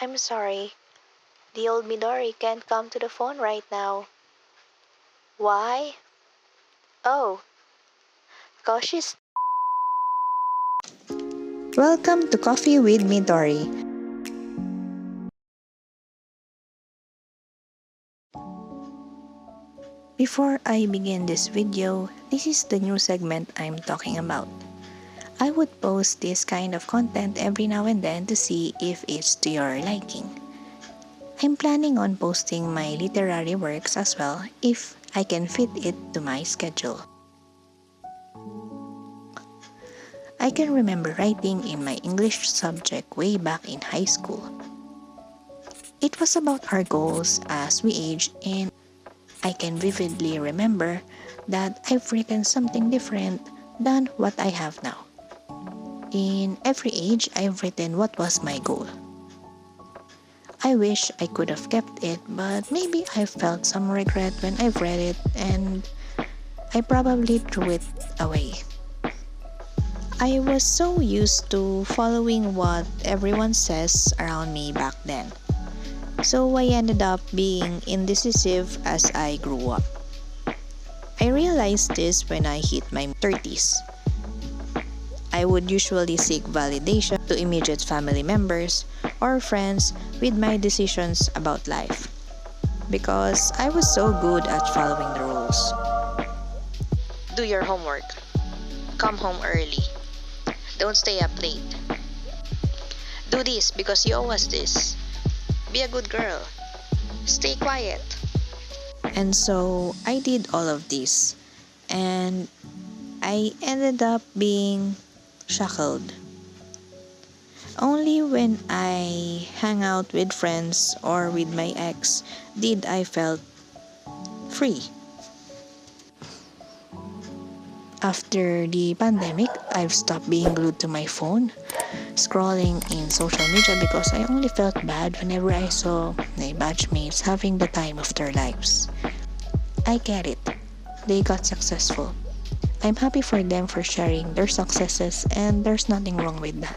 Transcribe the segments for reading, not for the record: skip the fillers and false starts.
I'm sorry. The old Midori can't come to the phone right now. Why? Oh, 'cause she's. Welcome to Coffee with Midori. Before I begin this video, this is the new segment I'm talking about. I would post this kind of content every now and then to see if it's to your liking. I'm planning on posting my literary works as well if I can fit it to my schedule. I can remember writing in my English subject way back in high school. It was about our goals as we age, and I can vividly remember that I've written something different than what I have now. In every age, I've written what was my goal. I wish I could have kept it, but maybe I felt some regret when I've read it and I probably threw it away. I was so used to following what everyone says around me back then. So I ended up being indecisive as I grew up. I realized this when I hit my 30s. I would usually seek validation to immediate family members or friends with my decisions about life because I was so good at following the rules. Do your homework. Come home early. Don't stay up late. Do this because you owe us this. Be a good girl. Stay quiet. And so I did all of this, and I ended up being shackled. Only when I hang out with friends or with my ex did I felt free. After the pandemic, I've stopped being glued to my phone, scrolling in social media because I only felt bad whenever I saw my batchmates having the time of their lives. I get it. They got successful. I'm happy for them for sharing their successes, and there's nothing wrong with that.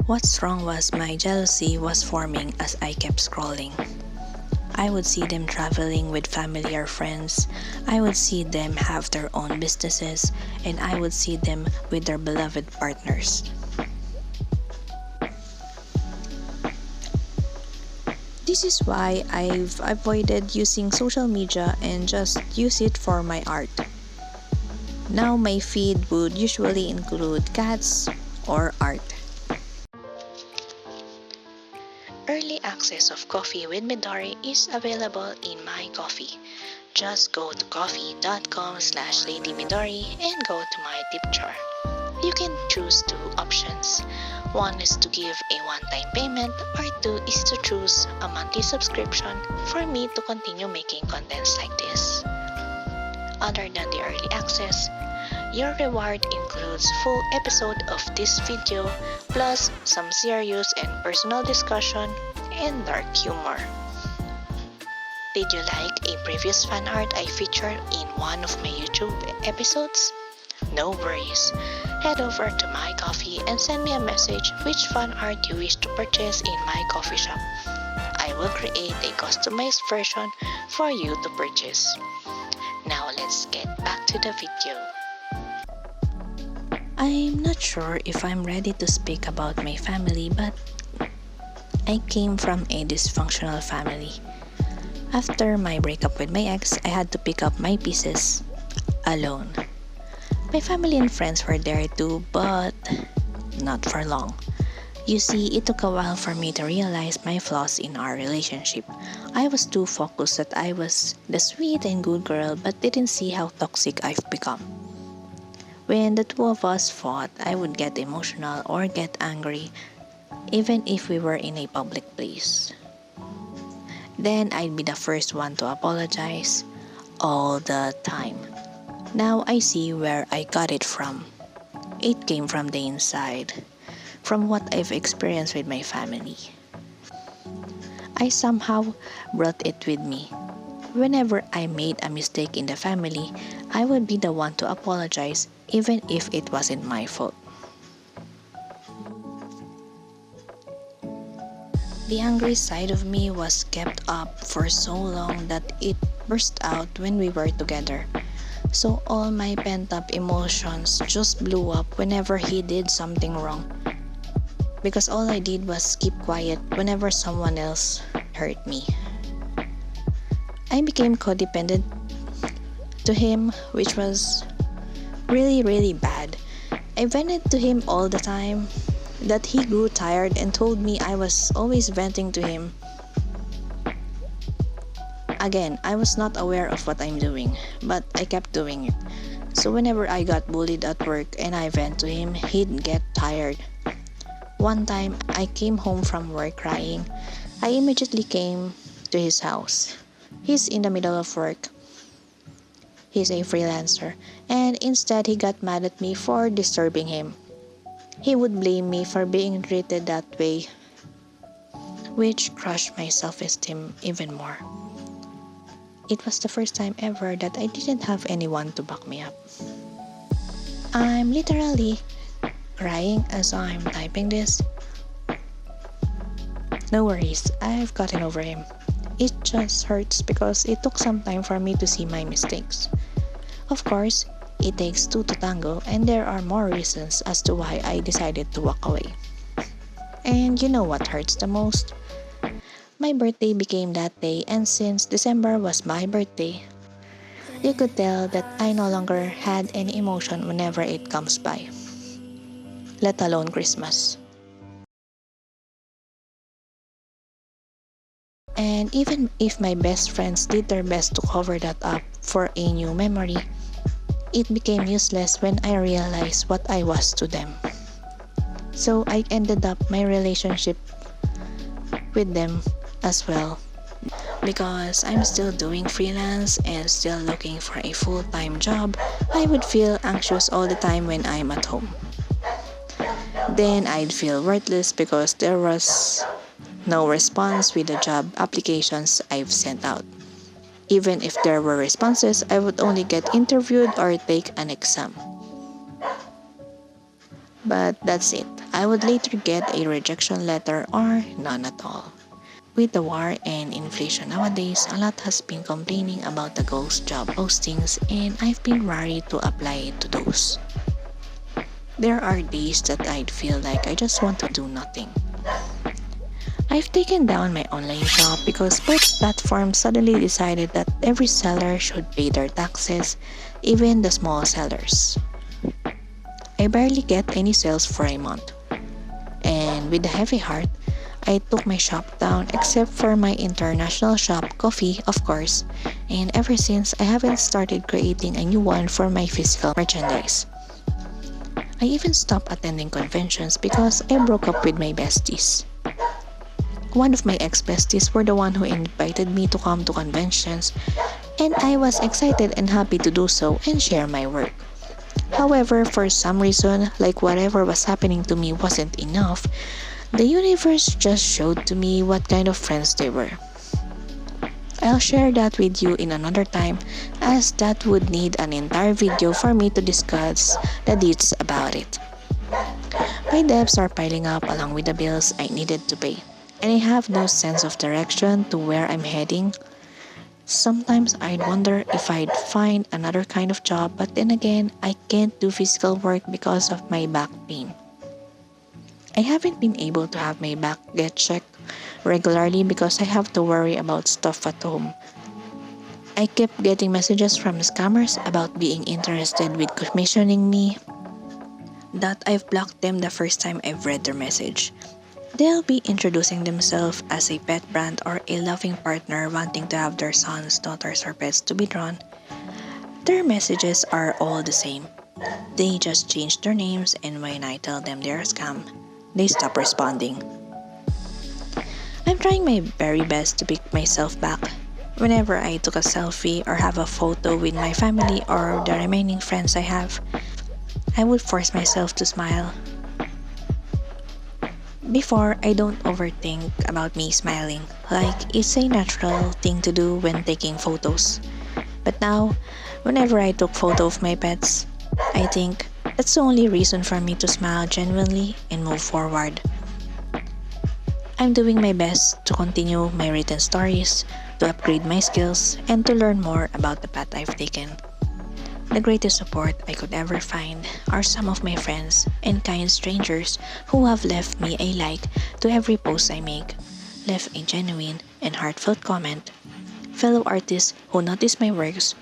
What's wrong was my jealousy was forming as I kept scrolling. I would see them traveling with family or friends. I would see them have their own businesses, and I would see them with their beloved partners. This is why I've avoided using social media and just use it for my art. Now my feed would usually include cats or art. Early access of Coffee with Midori is available in My Coffee. Just go to coffee.com/ladymidori and go to my tip jar. You can choose two options. One is to give a one-time payment, or two is to choose a monthly subscription for me to continue making contents like this. Other than the early access, your reward includes full episode of this video plus some serious and personal discussion and dark humor. Did you like a previous fan art I featured in one of my YouTube episodes? No worries. Head over to My Coffee and send me a message which fan art you wish to purchase in my coffee shop. I will create a customized version for you to purchase. Now let's get back to the video. I'm not sure if I'm ready to speak about my family, but I came from a dysfunctional family. After my breakup with my ex, I had to pick up my pieces alone. My family and friends were there too, but not for long. You see, it took a while for me to realize my flaws in our relationship. I was too focused that I was the sweet and good girl, but didn't see how toxic I've become. When the two of us fought, I would get emotional or get angry, even if we were in a public place. Then I'd be the first one to apologize all the time. Now I see where I got it from. It came from the inside, from what I've experienced with my family. I somehow brought it with me. Whenever I made a mistake in the family, I would be the one to apologize even if it wasn't my fault. The angry side of me was kept up for so long that it burst out when we were together. So all my pent up emotions just blew up whenever he did something wrong. Because all I did was keep quiet whenever someone else hurt me. I became codependent to him, which was really bad. I vented to him all the time, that he grew tired and told me I was always venting to him. Again, I was not aware of what I'm doing, but I kept doing it. So whenever I got bullied at work and I vent to him, he'd get tired. One time, I came home from work crying. I immediately came to his house. He's in the middle of work. He's a freelancer, and instead he got mad at me for disturbing him. He would blame me for being treated that way, which crushed my self-esteem even more. It was the first time ever that I didn't have anyone to back me up. I'm literally crying as I'm typing this. No worries, I've gotten over him. It just hurts because it took some time for me to see my mistakes. Of course, it takes two to tango, and there are more reasons as to why I decided to walk away. And you know what hurts the most? My birthday became that day, and since December was my birthday, you could tell that I no longer had any emotion whenever it comes by, let alone Christmas. And even if my best friends did their best to cover that up for a new memory, it became useless when I realized what I was to them. So I ended up my relationship with them as well. Because I'm still doing freelance and still looking for a full-time job, I would feel anxious all the time when I'm at home. Then I'd feel worthless because there was no response with the job applications I've sent out. Even if there were responses, I would only get interviewed or take an exam. But that's it. I would later get a rejection letter or none at all. With the war and inflation nowadays, a lot has been complaining about the ghost job postings, and I've been worried to apply to those. There are days that I'd feel like I just want to do nothing. I've taken down my online shop because both platforms suddenly decided that every seller should pay their taxes, even the small sellers. I barely get any sales for a month. And with a heavy heart, I took my shop down except for my international shop, Coffee, of course, and ever since I haven't started creating a new one for my physical merchandise. I even stopped attending conventions because I broke up with my besties. One of my ex-besties were the one who invited me to come to conventions, and I was excited and happy to do so and share my work. However, for some reason, like whatever was happening to me wasn't enough, the universe just showed to me what kind of friends they were. I'll share that with you in another time, as that would need an entire video for me to discuss the deets about it. My debts are piling up along with the bills I needed to pay, and I have no sense of direction to where I'm heading. Sometimes I'd wonder if I'd find another kind of job, but then again, I can't do physical work because of my back pain. I haven't been able to have my back get checked regularly because I have to worry about stuff at home. I kept getting messages from scammers about being interested with commissioning me, that I've blocked them the first time I've read their message. They'll be introducing themselves as a pet brand or a loving partner wanting to have their sons, daughters, or pets to be drawn. Their messages are all the same. They just change their names, and when I tell them they're a scam, they stop responding. I'm trying my very best to pick myself back. Whenever I took a selfie or have a photo with my family or the remaining friends I have, I would force myself to smile. Before, I don't overthink about me smiling, like it's a natural thing to do when taking photos. But now, whenever I took photo of my pets, I think that's the only reason for me to smile genuinely and move forward. I'm doing my best to continue my written stories, to upgrade my skills, and to learn more about the path I've taken. The greatest support I could ever find are some of my friends and kind strangers who have left me a like to every post I make, left a genuine and heartfelt comment, fellow artists who noticed my works,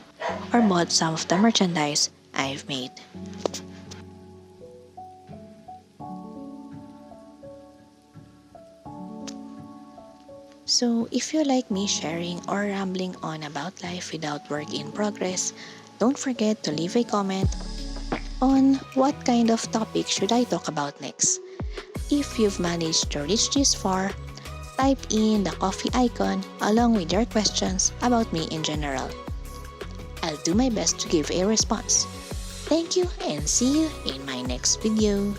or bought some of the merchandise I've made. So, if you like me sharing or rambling on about life without work in progress, don't forget to leave a comment on what kind of topic should I talk about next. If you've managed to reach this far, type in the coffee icon along with your questions about me in general. I'll do my best to give a response. Thank you and see you in my next video.